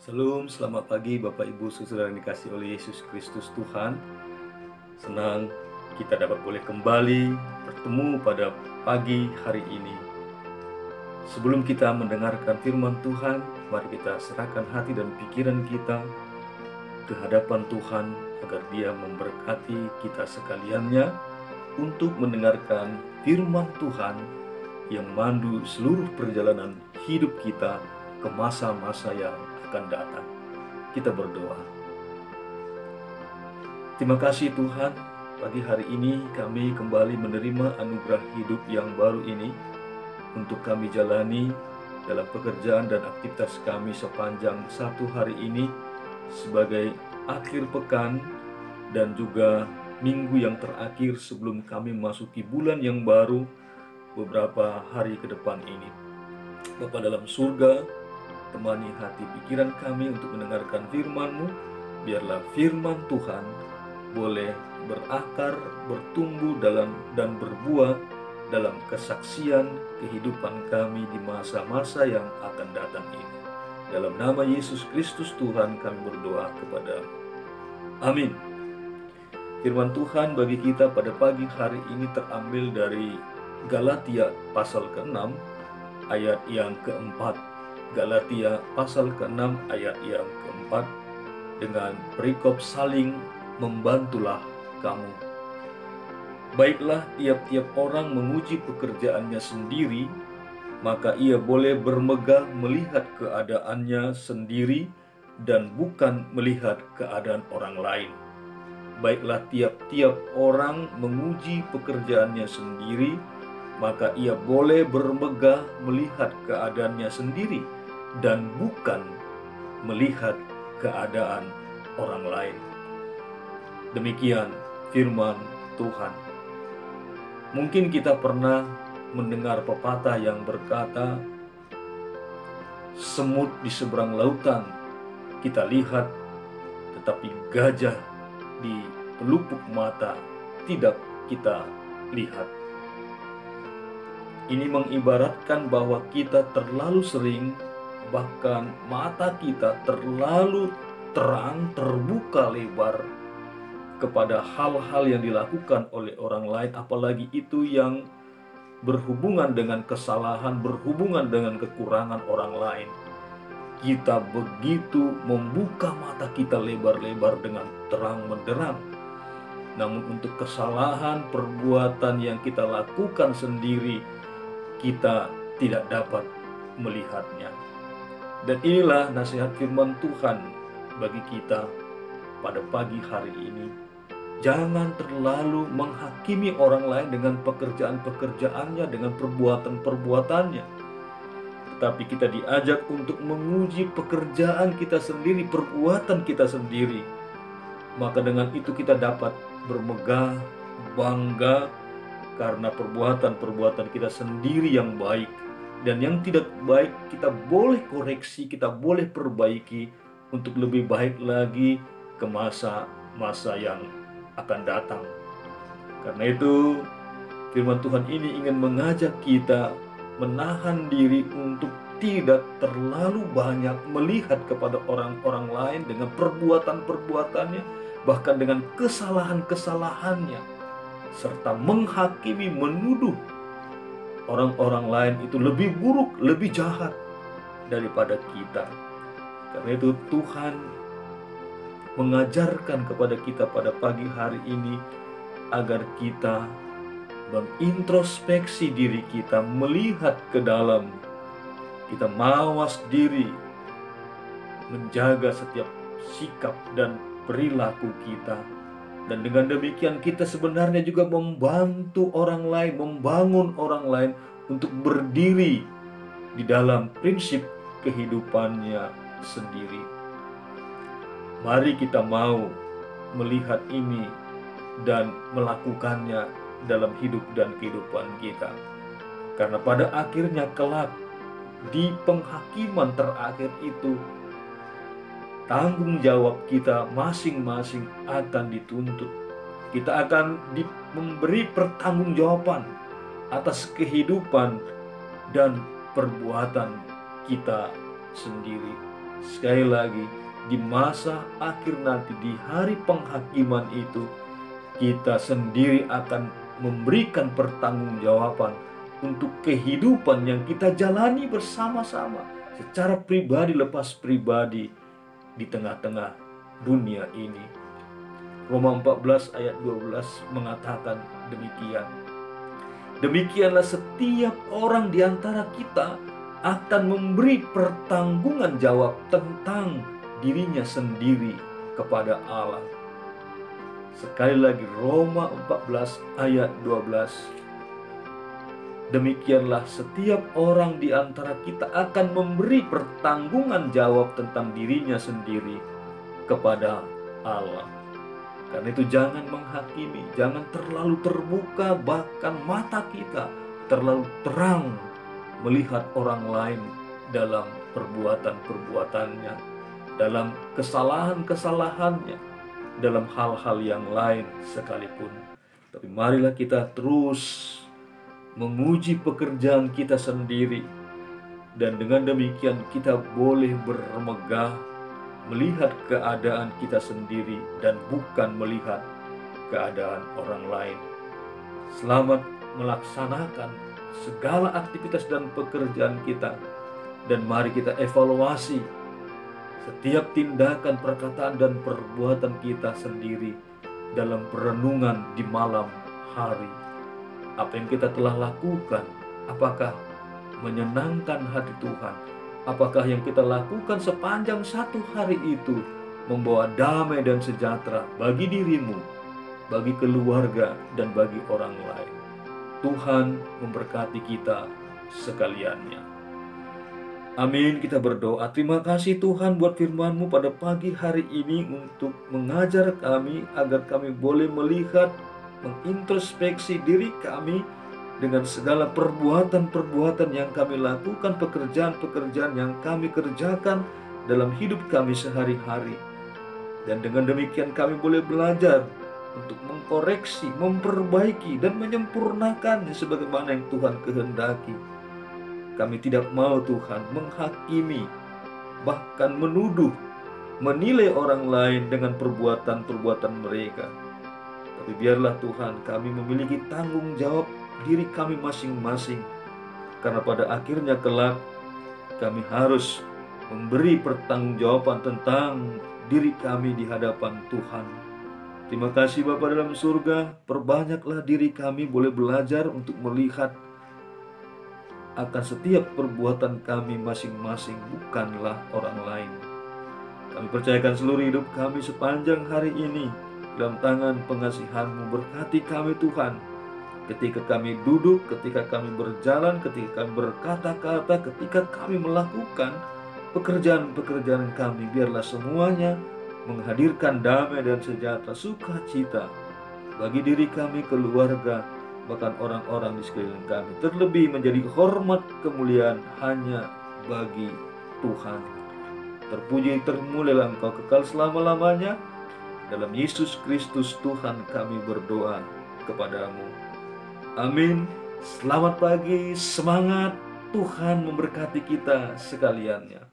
Shalom, selamat pagi Bapak Ibu Saudara yang dikasihi oleh Yesus Kristus Tuhan. Senang kita dapat boleh kembali bertemu pada pagi hari ini. Sebelum kita mendengarkan firman Tuhan, mari kita serahkan hati dan pikiran kita ke hadapan Tuhan agar Dia memberkati kita sekaliannya untuk mendengarkan firman Tuhan yang memandu seluruh perjalanan hidup kita ke masa-masa yang akan datang. Kita berdoa. Terima kasih Tuhan, pagi hari ini kami kembali menerima anugerah hidup yang baru ini untuk kami jalani dalam pekerjaan dan aktivitas kami sepanjang satu hari ini sebagai akhir pekan dan juga minggu yang terakhir sebelum kami memasuki bulan yang baru beberapa hari ke depan ini. Bapa dalam surga, temani hati pikiran kami untuk mendengarkan firman-Mu. Biarlah firman Tuhan boleh berakar, bertumbuh dan berbuah dalam kesaksian kehidupan kami di masa-masa yang akan datang ini. Dalam nama Yesus Kristus Tuhan kami berdoa kepada. Amin. Firman Tuhan bagi kita pada pagi hari ini terambil dari Galatia pasal ke-6 ayat yang keempat. Galatia pasal ke-6 ayat yang keempat dengan perikop saling membantulah kamu. Baiklah tiap-tiap orang menguji pekerjaannya sendiri, maka ia boleh bermegah melihat keadaannya sendiri dan bukan melihat keadaan orang lain. Baiklah tiap-tiap orang menguji pekerjaannya sendiri, maka ia boleh bermegah melihat keadaannya sendiri dan bukan melihat keadaan orang lain. Demikian firman Tuhan. Mungkin kita pernah mendengar pepatah yang berkata, semut di seberang lautan kita lihat, tetapi gajah di pelupuk mata tidak kita lihat. Ini mengibaratkan bahwa kita terlalu sering, bahkan mata kita terlalu terang, terbuka lebar kepada hal-hal yang dilakukan oleh orang lain, apalagi itu yang berhubungan dengan kesalahan, berhubungan dengan kekurangan orang lain. Kita begitu membuka mata kita lebar-lebar dengan terang menderang. Namun untuk kesalahan, perbuatan yang kita lakukan sendiri, kita tidak dapat melihatnya. Dan inilah nasihat firman Tuhan bagi kita pada pagi hari ini. Jangan terlalu menghakimi orang lain dengan pekerjaan-pekerjaannya, dengan perbuatan-perbuatannya. Tetapi kita diajak untuk menguji pekerjaan kita sendiri, perbuatan kita sendiri. Maka dengan itu kita dapat bermegah, bangga, karena perbuatan-perbuatan kita sendiri yang baik. Dan yang tidak baik kita boleh koreksi, kita boleh perbaiki untuk lebih baik lagi ke masa-masa yang akan datang. Karena itu firman Tuhan ini ingin mengajak kita menahan diri untuk tidak terlalu banyak melihat kepada orang-orang lain dengan perbuatan-perbuatannya, bahkan dengan kesalahan-kesalahannya, serta menghakimi, menuduh orang-orang lain itu lebih buruk, lebih jahat daripada kita. Karena itu Tuhan mengajarkan kepada kita pada pagi hari ini agar kita mengintrospeksi diri kita, melihat ke dalam, kita mawas diri, menjaga setiap sikap dan perilaku kita. Dan dengan demikian kita sebenarnya juga membantu orang lain, membangun orang lain untuk berdiri di dalam prinsip kehidupannya sendiri. Mari kita mau melihat ini dan melakukannya dalam hidup dan kehidupan kita. Karena pada akhirnya kelak di penghakiman terakhir itu, tanggung jawab kita masing-masing akan dituntut. Kita akan memberi pertanggungjawaban atas kehidupan dan perbuatan kita sendiri. Sekali lagi, di masa akhir nanti, di hari penghakiman itu, kita sendiri akan memberikan pertanggungjawaban untuk kehidupan yang kita jalani bersama-sama secara pribadi lepas pribadi di tengah-tengah dunia ini. Roma 14 ayat 12 mengatakan demikian. Demikianlah setiap orang di antara kita akan memberi pertanggungan jawab tentang dirinya sendiri kepada Allah. Sekali lagi, Roma 14 ayat 12. Demikianlah setiap orang di antara kita akan memberi pertanggungan jawab tentang dirinya sendiri kepada Allah. Karena itu jangan menghakimi, jangan terlalu terbuka, bahkan mata kita terlalu terang melihat orang lain dalam perbuatan-perbuatannya, dalam kesalahan-kesalahannya, dalam hal-hal yang lain sekalipun. Tapi marilah kita terus menguji pekerjaan kita sendiri, dan dengan demikian kita boleh bermegah melihat keadaan kita sendiri dan bukan melihat keadaan orang lain. Selamat melaksanakan segala aktivitas dan pekerjaan kita, dan mari kita evaluasi setiap tindakan, perkataan, dan perbuatan kita sendiri dalam perenungan di malam hari. Apa yang kita telah lakukan, apakah menyenangkan hati Tuhan? Apakah yang kita lakukan sepanjang satu hari itu membawa damai dan sejahtera bagi dirimu, bagi keluarga, dan bagi orang lain? Tuhan memberkati kita sekaliannya. Amin. Kita berdoa. Terima kasih Tuhan buat firman-Mu pada pagi hari ini untuk mengajar kami agar kami boleh melihat, mengintrospeksi diri kami dengan segala perbuatan-perbuatan yang kami lakukan, pekerjaan-pekerjaan yang kami kerjakan dalam hidup kami sehari-hari. Dan dengan demikian kami boleh belajar untuk mengkoreksi, memperbaiki, dan menyempurnakannya sebagaimana yang Tuhan kehendaki. Kami tidak mau Tuhan menghakimi, bahkan menuduh, menilai orang lain dengan perbuatan-perbuatan mereka. Tapi biarlah Tuhan kami memiliki tanggung jawab diri kami masing-masing, karena pada akhirnya kelak kami harus memberi pertanggungjawaban tentang diri kami di hadapan Tuhan. Terima kasih Bapa dalam surga, perbanyaklah diri kami boleh belajar untuk melihat akan setiap perbuatan kami masing-masing, bukanlah orang lain. Kami percayakan seluruh hidup kami sepanjang hari ini dalam tangan pengasihan-Mu. Berkati kami Tuhan, ketika kami duduk, ketika kami berjalan, ketika kami berkata-kata, ketika kami melakukan pekerjaan-pekerjaan kami, biarlah semuanya menghadirkan damai dan sejahtera, sukacita bagi diri kami, keluarga, bahkan orang-orang di sekeliling kami. Terlebih menjadi hormat kemuliaan hanya bagi Tuhan. Terpuji termulialah Engkau kekal selama-lamanya. Dalam Yesus Kristus Tuhan kami berdoa kepadamu. Amin. Selamat pagi, semangat. Tuhan memberkati kita sekaliannya.